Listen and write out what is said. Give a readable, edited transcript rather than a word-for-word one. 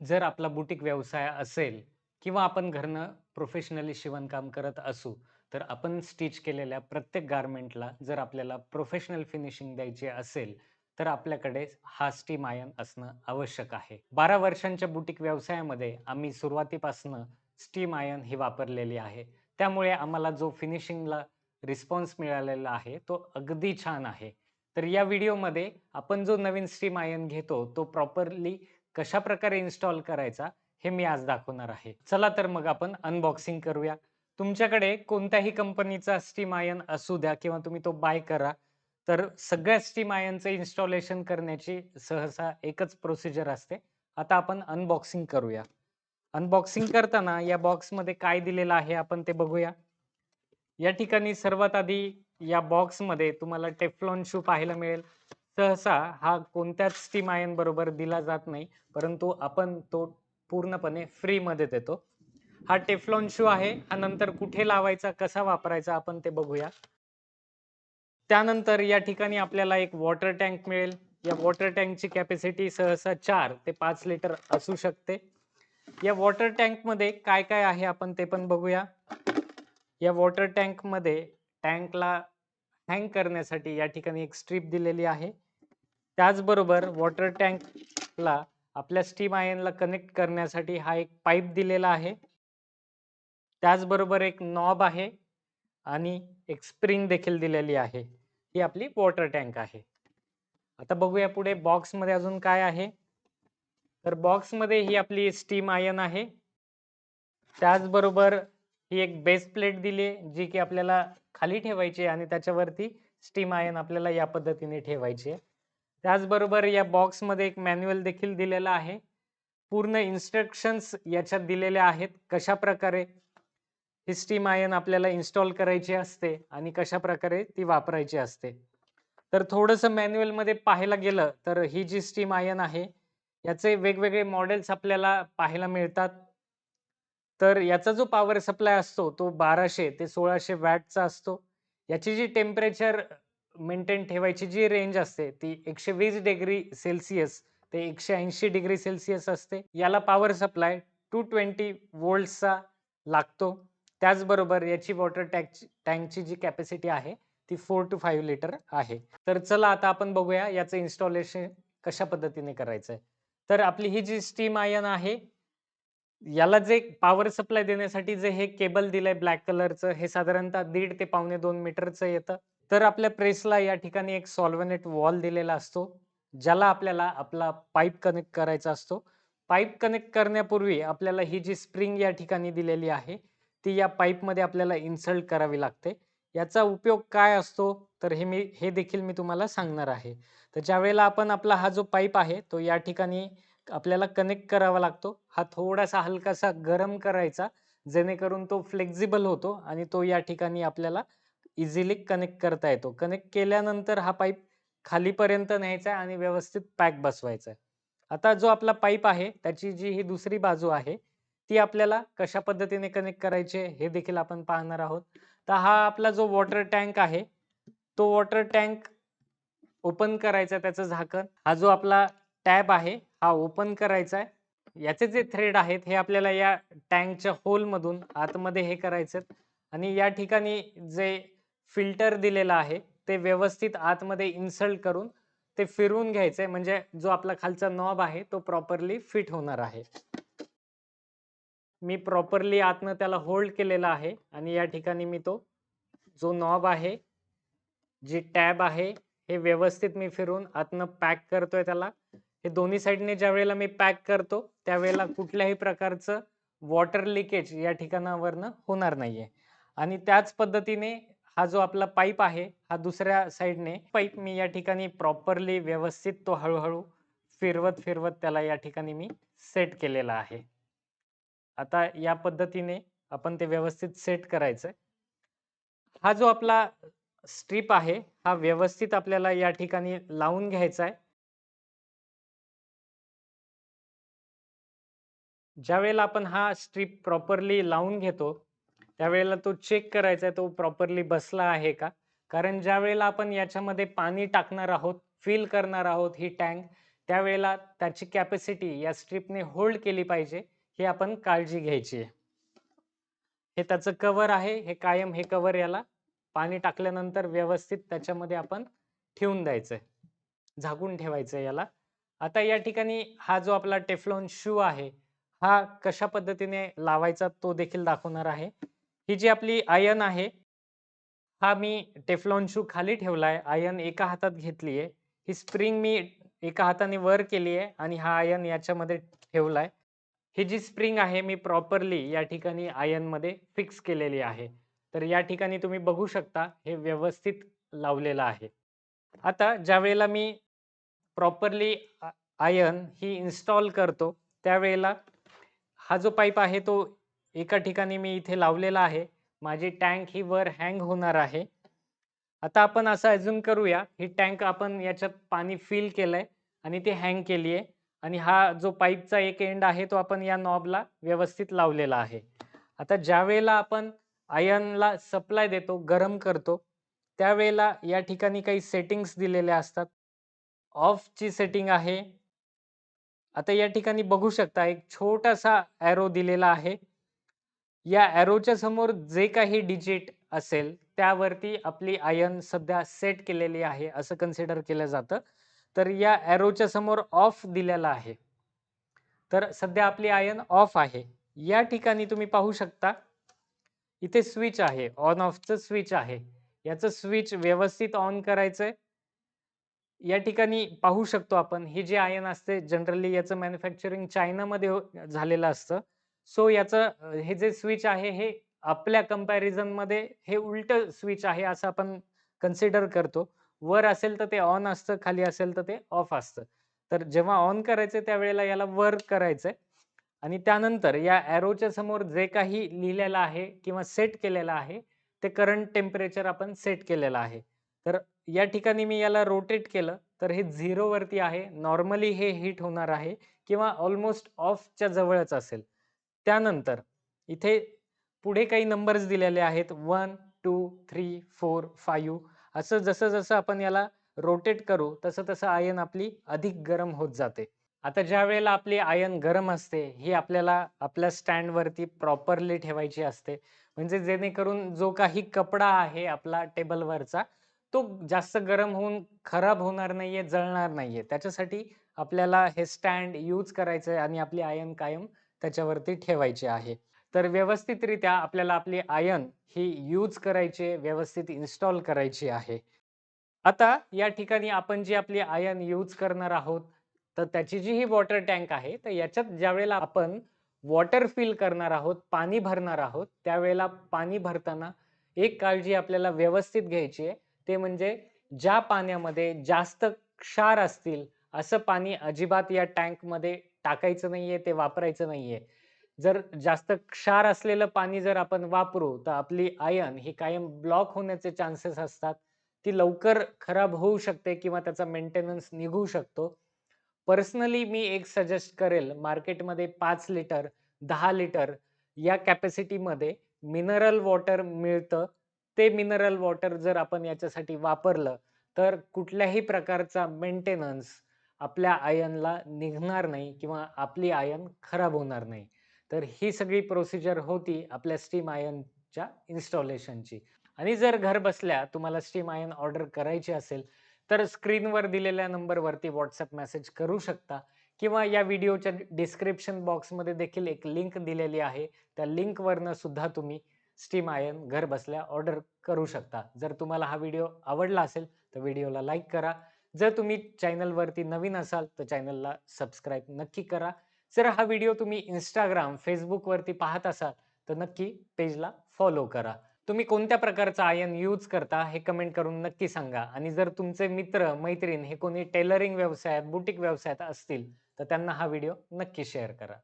जर आपला बुटीक व्यवसाय असेल किंवा आपण घरनं प्रोफेशनली शिवणकाम करत असू, तर आपण स्टिच केलेल्या प्रत्येक गारमेंटला जर आपल्याला प्रोफेशनल फिनिशिंग द्यायची असेल, तर आपल्याकडे हा स्टीम आयर्न असणं आवश्यक आहे. 12 वर्षांच्या बुटीक व्यवसायामध्ये आम्ही सुरुवातीपासनं स्टीम आयर्न ही वापरलेली आहे. त्यामुळे आम्हाला जो फिनिशिंगला रिस्पॉन्स मिळालेला आहे, तो अगदी छान आहे. तर या व्हिडिओमध्ये आपण जो नवीन स्टीम आयर्न घेतो, तो प्रॉपरली कशाप्रकारे इन्स्टॉल करायचा हे मी आज दाखवणार आहे. चला तर मग आपण अनबॉक्सिंग करूया. तुमच्याकडे कोणत्याही कंपनीचा स्टीम आयर्न असू द्या किंवा तुम्ही तो बाय करा. तर सगळ्या स्टीम आयर्नचं इन्स्टॉलेशन करण्याची सहसा एकच प्रोसिजर असते. आता आपण अनबॉक्सिंग करूया. अनबॉक्सिंग करताना या बॉक्समध्ये काय दिलेलं आहे आपण ते बघूया. या ठिकाणी सर्वात आधी या बॉक्समध्ये तुम्हाला टेफ्लॉन शू पाहायला मिळेल. सहसा हा कोणत्याच स्टीम आयर्न बरोबर दिला जात नाही, परंतु आपण तो पूर्णपणे फ्रीमध्ये देतो. हा टेफ्लॉन शू आहे. हा नंतर कुठे लावायचा, कसा वापरायचा आपण ते बघूया. त्यानंतर या ठिकाणी आपल्याला एक वॉटर टँक मिळेल. या वॉटर टँकची कॅपॅसिटी सहसा 4 ते 5 लिटर असू शकते. या वॉटर टँकमध्ये काय-काय आहे आपण ते पण बघूया. या वॉटर टँकमध्ये टँकला हँग करण्यासाठी या ठिकाणी एक स्ट्रीप दिलेली आहे. त्याचबरोबर वॉटर टँकला आपल्या स्टीम आयर्नला कनेक्ट करण्यासाठी हा एक पाईप दिलेला आहे. त्याचबरोबर एक नॉब आहे आणि एक स्प्रिंग देखील दिलेली आहे. ही आपली वॉटर टँक आहे. आता बघूया पुढे बॉक्समध्ये अजून काय आहे. तर बॉक्समध्ये ही आपली स्टीम आयर्न आहे. त्याचबरोबर ही एक बेस प्लेट दिली आहे, जी की आपल्याला खाली ठेवायची आहे आणि त्याच्यावरती स्टीम आयर्न आपल्याला या पद्धतीने ठेवायची आहे. त्याचबरोबर या बॉक्समध्ये एक मॅन्युअल देखील दिलेला आहे. पूर्ण इन्स्ट्रक्शन्स याच्यात दिलेल्या आहेत. कशाप्रकारे ही स्टीम आयर्न आपल्याला इन्स्टॉल करायची असते आणि कशाप्रकारे ती वापरायची असते. तर थोडंसं मॅन्युअलमध्ये पाहायला गेलं तर ही जी स्टीम आयर्न आहे, याचे वेगवेगळे मॉडेल्स आपल्याला पाहायला मिळतात. तर याचा जो पॉवर सप्लाय असतो तो 1200 ते 1600 वॅटचा असतो. याची जी टेम्परेचर मेंटेन ठेवायची जी रेंज असते ती 120 डिग्री सेल्सियस ते 180 डिग्री सेल्सियस असते. याला पॉवर सप्लाय 220 व्होल्ट्सचा लागतो. त्याचबरोबर याची वॉटर टँकची जी कॅपॅसिटी आहे ती 4 टू 5 लिटर आहे. तर चला आता आपण बघूया याचं इन्स्टॉलेशन कशा पद्धतीने करायचं आहे. तर आपली ही जी स्टीम आयर्न आहे, याला जे पॉवर सप्लाय देण्यासाठी जे हे केबल दिलंय ब्लॅक कलरचं, हे साधारणतः 1.5 ते पावणे 2 मीटरचं येतं. तर आपल्या प्रेसला या ठिकाणी एक सॉल्व्हनेट वॉल दिलेला असतो, ज्याला आपल्याला आपला पाईप कनेक्ट करायचा असतो. पाईप कनेक्ट करण्यापूर्वी आपल्याला ही जी स्प्रिंग या ठिकाणी दिलेली आहे, ती या पाईपमध्ये आपल्याला इन्सर्ट करावी लागते. याचा उपयोग काय असतो, तर हे देखील मी तुम्हाला सांगणार आहे. तर ज्यावेळेला आपण आपला हा जो पाईप आहे, तो या ठिकाणी आपल्याला कनेक्ट करावा लागतो. हा थोडासा हलकासा गरम करायचा, जेणेकरून तो फ्लेक्सिबल होतो आणि तो या ठिकाणी आपल्याला इझिली कनेक्ट करता येतो. कनेक्ट केल्यानंतर हा पाईप खालीपर्यंत न्यायचा आहे आणि व्यवस्थित पॅक बसवायचा आहे. आता जो आपला पाईप आहे, त्याची जी ही दुसरी बाजू आहे, ती आपल्याला कशा पद्धतीने कनेक्ट करायची हे देखील आपण पाहणार आहोत. तर हा आपला जो वॉटर टँक आहे, तो वॉटर टँक ओपन करायचा त्याचं झाकण. हा जो आपला टॅब आहे, हा ओपन करायचा आहे. याचे जे थ्रेड आहेत, हे आपल्याला या टँकच्या होलमधून आतमध्ये हे करायचेत आणि या ठिकाणी जे फिल्टर दिलेलं आहे, ते व्यवस्थित आतमध्ये इन्सर्ट करून ते फिरवून घ्यायचंय, म्हणजे जो आपला खालचा नॉब आहे, तो प्रॉपरली फिट होणार आहे. मी प्रॉपरली आतनं त्याला होल्ड केलेला आहे आणि या ठिकाणी मी तो जो नॉब आहे, जी टॅब आहे, हे व्यवस्थित मी फिरवून आतनं पॅक करतोय त्याला. हे दोन्ही साइडने ज्यावेळेला मी पॅक करतो, त्यावेळेला कुठल्याही प्रकारचं वॉटर लीकेज या ठिकाणावरनं होणार नाहीये. आणि त्याच पद्धतीने हा जो आपला पाईप आहे, हा दुसऱ्या साइडने पाईप मी या ठिकाणी प्रॉपरली व्यवस्थित तो हळू फिरवत त्याला या ठिकाणी मी सेट केलेला आहे. आता या पद्धतीने आपण ते व्यवस्थित सेट करायचंय. हा जो आपला स्ट्रिप आहे, हा व्यवस्थित आपल्याला या ठिकाणी लावून घ्यायचा आहे. ज्यावेळेला आपण हा स्ट्रिप प्रॉपरली लावून घेतो, त्यावेळेला तो चेक करायचा आहे, तो प्रॉपरली बसला आहे का? कारण ज्यावेळेला आपण याच्यामध्ये पाणी टाकणार आहोत, फिल करणार आहोत ही टँक, त्यावेळेला त्याची कॅपॅसिटी या स्ट्रिपने होल्ड केली पाहिजे, ही आपण काळजी घ्यायची आहे. हे त्याचं कव्हर आहे. हे कायम हे कव्हर याला पाणी टाकल्यानंतर व्यवस्थित त्याच्यामध्ये आपण ठेवून द्यायचंय. झाकून ठेवायचंय याला. आता या ठिकाणी हा जो आपला टेफ्लॉन शू आहे, हा कशा पद्धतीने लावायचा तो देखील दाखवणार आहे. ही जी आपली आयर्न आहे, हा मी टेफ्लॉन शू खाली ठेवलाय. आयर्न एका हातात घेतलीये. ही स्प्रिंग मी एका हाताने वर केली आहे आणि हा आयर्न याच्यामध्ये ठेवलाय. ही जी स्प्रिंग आहे मी प्रॉपरली या ठिकाणी आयर्नमध्ये फिक्स केलेली आहे. तर या ठिकाणी तुम्ही बघू शकता हे व्यवस्थित लावलेलं आहे. आता ज्यावेळेला मी प्रॉपरली आयर्न ही इन्स्टॉल करतो, त्यावेळेला हा जो पाईप आहे तो एका ठिकाणी मी इथे लावलेला आहे. माझी टँक ही वर हँग होणार आहे. आता आपण असं अझ्युम करूया, ही टँक आपण याच्यात पाणी फिल केलंय आणि ती हँग केली आहे आणि हा जो पाईपचा एक एंड आहे तो आपण या नॉबला व्यवस्थित लावलेला आहे. आता ज्यावेळेला आपण आयर्नला सप्लाय देतो, गरम करतो, त्यावेळेला या ठिकाणी काही सेटिंग्ज दिलेल्या असतात. ऑफची सेटिंग आहे. आता या ठिकाणी बघू शकता एक छोटासा एरो दिलेला आहे. या एरोच्या समोर जे काही डिजिट असेल, त्यावरती आपली आयर्न सध्या सेट केलेली आहे, असं कन्सिडर केलं जातं. तर या एरोच्या समोर ऑफ दिलेला आहे. तर सध्या आपली आयर्न ऑफ आहे. या ठिकाणी तुम्ही पाहू शकता, इथे स्विच आहे, ऑन ऑफचं स्विच आहे. याचं स्विच व्यवस्थित ऑन करायचंय. या ठिकाणी पाहू शकतो आपण, ही जी आयर्न असते जनरली याचं मॅन्युफॅक्चरिंग चायनामध्ये झालेलं असतं. सो याचं हे जे स्विच आहे हे आपल्या कंपॅरिझनमध्ये हे उलटं स्विच आहे असं आपण कन्सिडर करतो. वर असेल तर ते ऑन असतं, खाली असेल तर ते ऑफ असतं. तर जेव्हा ऑन करायचंय त्यावेळेला याला वर करायचंय आणि त्यानंतर या एरोच्या समोर जे काही लिहिलेलं आहे किंवा सेट केलेलं आहे, ते करंट टेम्परेचर आपण सेट केलेलं आहे. तर या ठिकाणी मी याला रोटेट केलं तर हे 0 वरती आहे. नॉर्मली हे हिट होणार आहे किंवा ऑलमोस्ट ऑफच्या जवळच असेल. त्यानंतर इथे पुढे काही नंबर्स दिलेले आहेत 1, 2, 3, 4, 5 असं जसं-जसं आपण याला रोटेट करू तसं-तसं आयर्न आपली अधिक गरम होत जाते. आता ज्यावेळेला आपली आयर्न गरम असते, ही आपल्याला आपल्या स्टँडवरती प्रॉपरली ठेवायची असते. म्हणजे जेणेकरून जो काही कपडा आहे आपला टेबलवरचा, तो जास्त गरम होऊन खराब होणार नाहीये, जळणार नाहीये. त्याच्यासाठी आपल्याला हे स्टँड यूज करायचं आहे आणि आपली आयर्न कायम त्याच्यावरती ठेवायची आहे. तर व्यवस्थितरित्या आपल्याला आपली आयर्न ही यूज करायची आहे, व्यवस्थित इन्स्टॉल करायची आहे. आता या ठिकाणी आपण जी आपली आयर्न यूज करणार आहोत, तर त्याची जी ही वॉटर टँक आहे, तर याच्यात ज्यावेळेला आपण वॉटर फिल करणार आहोत, पाणी भरणार आहोत, त्यावेळेला पाणी भरताना एक काळजी आपल्याला व्यवस्थित घ्यायची आहे. ते म्हणजे ज्या पाण्यामध्ये जास्त क्षार असतील, असं पाणी अजिबात या टँकमध्ये टाकायचं नाहीये, ते वापरायचं नाहीये. जर जास्त क्षार असलेलं पाणी जर आपण वापरू, तर आपली आयर्न ही कायम ब्लॉक होण्याचे चान्सेस असतात. ती लवकर खराब होऊ शकते किंवा त्याचा मेंटेनन्स निघू शकतो. पर्सनली मी एक सजेस्ट करेल मार्केटमध्ये 5 लिटर, 10 लिटर या कॅपॅसिटीमध्ये मिनरल वॉटर मिळतं. ते मिनरल वॉटर जर आपण याच्यासाठी वापरलं, तर कुठल्याही प्रकारचा मेंटेनन्स आपल्या आयर्नला निघणार नाही किंवा आपली आयर्न खराब होणार नाही. तर ही सगळी प्रोसिजर होती आपल्या स्टीम आयर्नच्या इन्स्टॉलेशनची. आणि जर घर बसल्या तुम्हाला स्टीम आयर्न ऑर्डर करायची असेल, तर स्क्रीनवर दिलेल्या नंबरवरती WhatsApp मेसेज करू शकता किंवा या व्हिडिओच्या डिस्क्रिप्शन बॉक्समध्ये देखील एक लिंक दिलेली आहे. त्या लिंकवरनं सुद्धा तुम्ही स्टीम आयर्न घर बसल्या ऑर्डर करू शकता. जर तुम्हाला हा व्हिडिओ आवडला असेल, तर व्हिडिओला लाईक करा. जर तुम्ही चॅनलवरती नवीन असाल, तर चॅनलला सबस्क्राईब नक्की करा. जर हा व्हिडिओ तुम्ही Instagram, Facebookवरती पाहत असाल, तर नक्की पेजला फॉलो करा. तुम्ही कोणत्या प्रकारचा आयर्न यूज करता हे कमेंट करून नक्की सांगा आणि जर तुमचे मित्र, मैत्रीण हे कोणी टेलरिंग व्यवसायात, बुटीक व्यवसायात असतील, तर त्यांना हा व्हिडिओ नक्की शेअर करा.